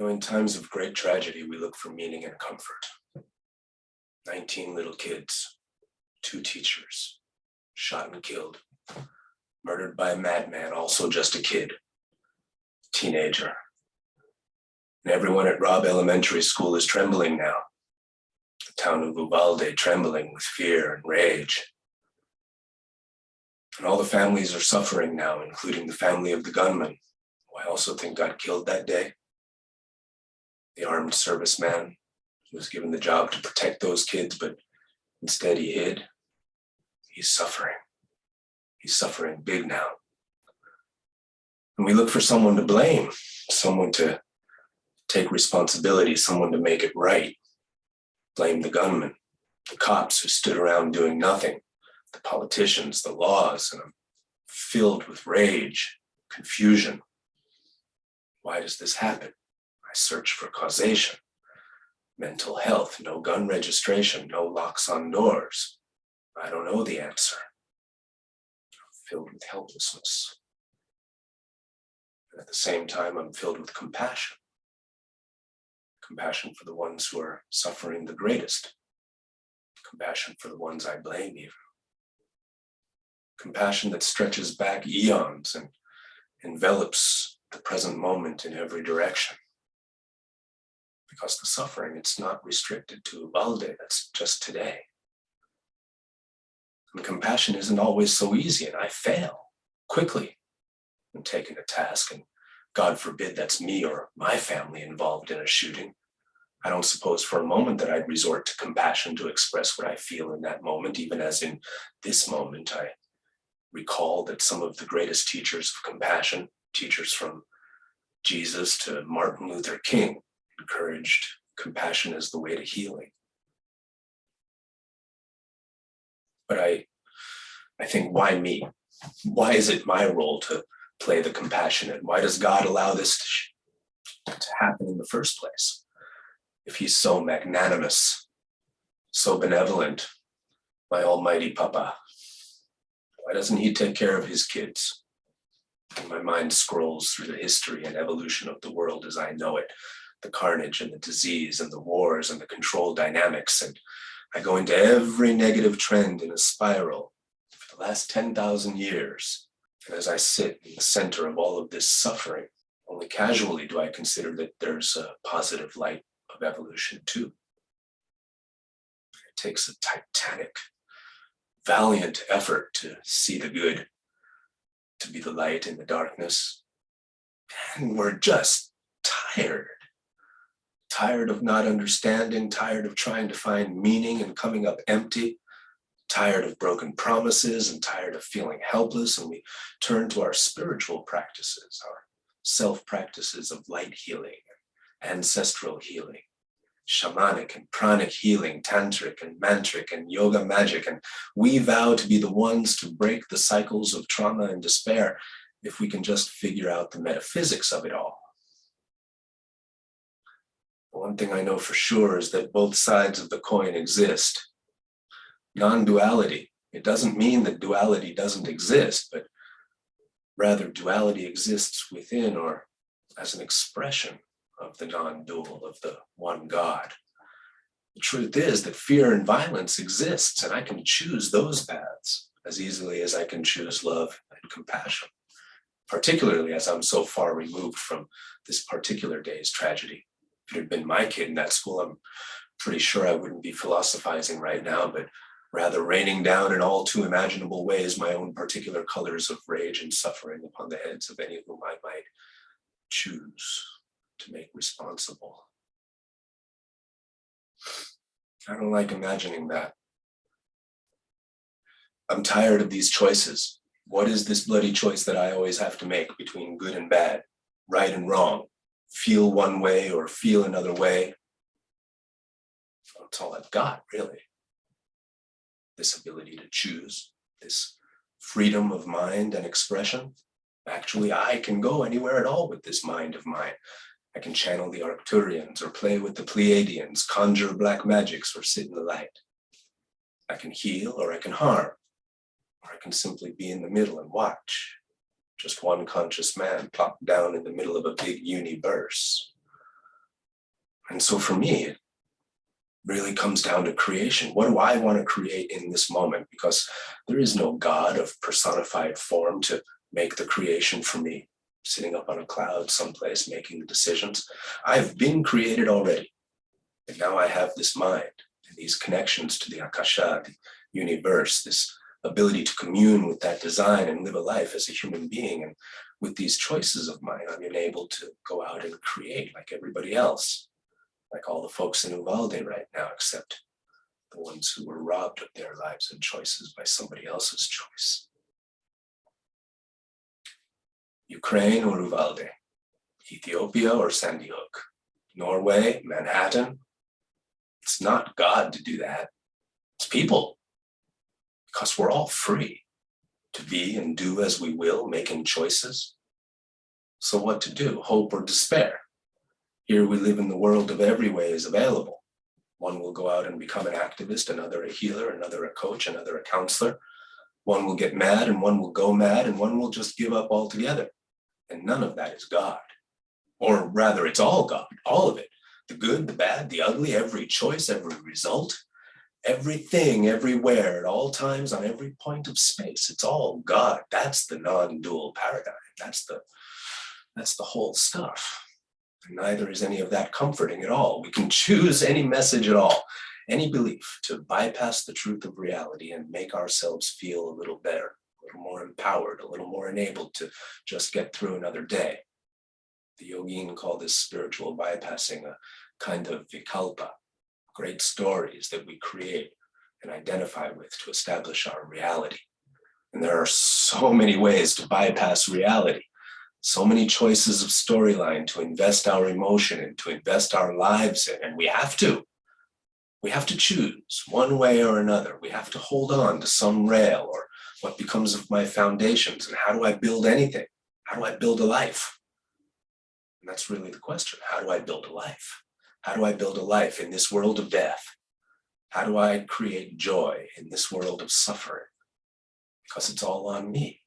In times of great tragedy, we look for meaning and comfort. 19 little kids, 2 teachers, shot and killed, murdered by a madman, also just a kid, teenager. And everyone at Robb Elementary School is trembling now. The town of Uvalde trembling with fear and rage. And all the families are suffering now, including the family of the gunman, who I also think got killed that day. The armed serviceman who was given the job to protect those kids, but instead he hid. He's suffering. He's suffering big now. And we look for someone to blame, someone to take responsibility, someone to make it right. Blame the gunman, the cops who stood around doing nothing, the politicians, the laws, and I'm filled with rage, confusion. Why does this happen? I search for causation. Mental health, no gun registration, no locks on doors. I don't know the answer. I'm filled with helplessness. And at the same time, I'm filled with compassion. Compassion for the ones who are suffering the greatest. Compassion for the ones I blame even. Compassion that stretches back eons and envelops the present moment in every direction. Because the suffering, it's not restricted to Uvalde, that's just today. And compassion isn't always so easy, and I fail quickly when taking a task, and God forbid that's me or my family involved in a shooting. I don't suppose for a moment that I'd resort to compassion to express what I feel in that moment, even as in this moment I recall that some of the greatest teachers of compassion, teachers from Jesus to Martin Luther King, encouraged compassion as the way to healing. But I think, why me? Why is it my role to play the compassionate? Why does God allow this to happen in the first place? If he's so magnanimous, so benevolent, my almighty Papa, why doesn't he take care of his kids? And my mind scrolls through the history and evolution of the world as I know it, the carnage and the disease and the wars and the control dynamics, and I go into every negative trend in a spiral for the last 10,000 years. And as I sit in the center of all of this suffering, only casually do I consider that there's a positive light of evolution too. It takes a titanic, valiant effort to see the good, to be the light in the darkness. And we're just tired of not understanding, tired of trying to find meaning and coming up empty, tired of broken promises and tired of feeling helpless. And we turn to our spiritual practices, our self-practices of light healing, ancestral healing, shamanic and pranic healing, tantric and mantric and yoga magic. And we vow to be the ones to break the cycles of trauma and despair if we can just figure out the metaphysics of it all. One thing I know for sure is that both sides of the coin exist. Non-duality, it doesn't mean that duality doesn't exist, but rather duality exists within or as an expression of the non-dual, of the one God. The truth is that fear and violence exists, and I can choose those paths as easily as I can choose love and compassion, particularly as I'm so far removed from this particular day's tragedy. If it had been my kid in that school, I'm pretty sure I wouldn't be philosophizing right now, but rather raining down in all too imaginable ways my own particular colors of rage and suffering upon the heads of any of whom I might choose to make responsible. I don't like imagining that. I'm tired of these choices. What is this bloody choice that I always have to make between good and bad, right and wrong? Feel one way or feel another way? That's all I've got, really. This ability to choose, this freedom of mind and expression. Actually, I can go anywhere at all with this mind of mine. I can channel the Arcturians or play with the Pleiadians, conjure black magics or sit in the light. I can heal or I can harm, or I can simply be in the middle and watch. Just one conscious man plopped down in the middle of a big universe. And so for me, it really comes down to creation. What do I want to create in this moment? Because there is no God of personified form to make the creation for me, sitting up on a cloud someplace making the decisions. I've been created already. And now I have this mind and these connections to the Akasha, the universe, this ability to commune with that design and live a life as a human being. And with these choices of mine, I'm enabled to go out and create like everybody else, like all the folks in Uvalde right now, except the ones who were robbed of their lives and choices by somebody else's choice. Ukraine or Uvalde, Ethiopia or Sandy Hook, Norway, Manhattan. It's not God to do that. It's people, because we're all free to be and do as we will, making choices. So what to do, hope or despair? Here we live in the world of every way is available. One will go out and become an activist, another a healer, another a coach, another a counselor. One will get mad and one will go mad and one will just give up altogether. And none of that is God. Or rather, it's all God, all of it. The good, the bad, the ugly, every choice, every result, everything, everywhere, at all times, on every point of space. It's all God. That's the non-dual paradigm. That's the whole stuff. And neither is any of that comforting at all. We can choose any message at all, any belief to bypass the truth of reality and make ourselves feel a little better, a little more empowered, a little more enabled to just get through another day. The yogin called this spiritual bypassing a kind of vikalpa, great stories that we create and identify with to establish our reality. And there are so many ways to bypass reality. So many choices of storyline to invest our emotion in, to invest our lives in, and we have to choose one way or another. We have to hold on to some rail, or what becomes of my foundations, and how do I build anything? How do I build a life? And that's really the question. How do I build a life? How do I build a life in this world of death? How do I create joy in this world of suffering? Because it's all on me.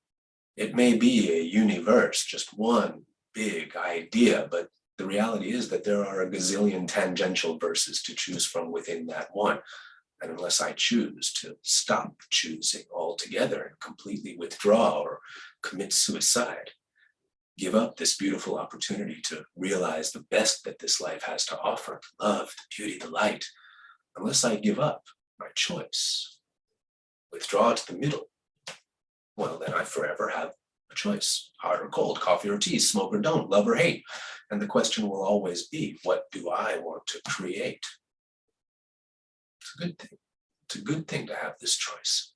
It may be a universe, just one big idea, but the reality is that there are a gazillion tangential verses to choose from within that one. And unless I choose to stop choosing altogether and completely withdraw or commit suicide, give up this beautiful opportunity to realize the best that this life has to offer, the love, the beauty, the light, unless I give up my choice, withdraw to the middle, well, then I forever have a choice, hot or cold, coffee or tea, smoke or don't, love or hate. And the question will always be, what do I want to create? It's a good thing. It's a good thing to have this choice,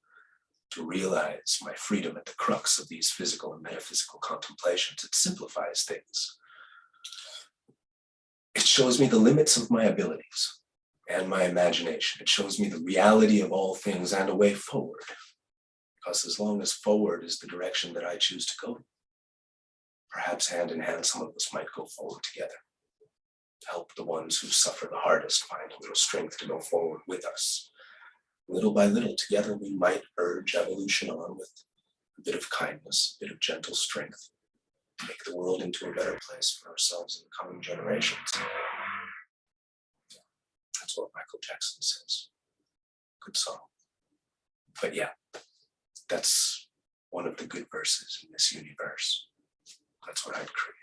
to realize my freedom at the crux of these physical and metaphysical contemplations. It simplifies things. It shows me the limits of my abilities and my imagination. It shows me the reality of all things and a way forward. Because as long as forward is the direction that I choose to go, perhaps hand in hand, some of us might go forward together. Help the ones who suffer the hardest find a little strength to go forward with us. Little by little, together we might urge evolution on with a bit of kindness, a bit of gentle strength, to make the world into a better place for ourselves and the coming generations. That's what Michael Jackson says. Good song. But yeah, that's one of the good verses in this universe. That's what I'd create.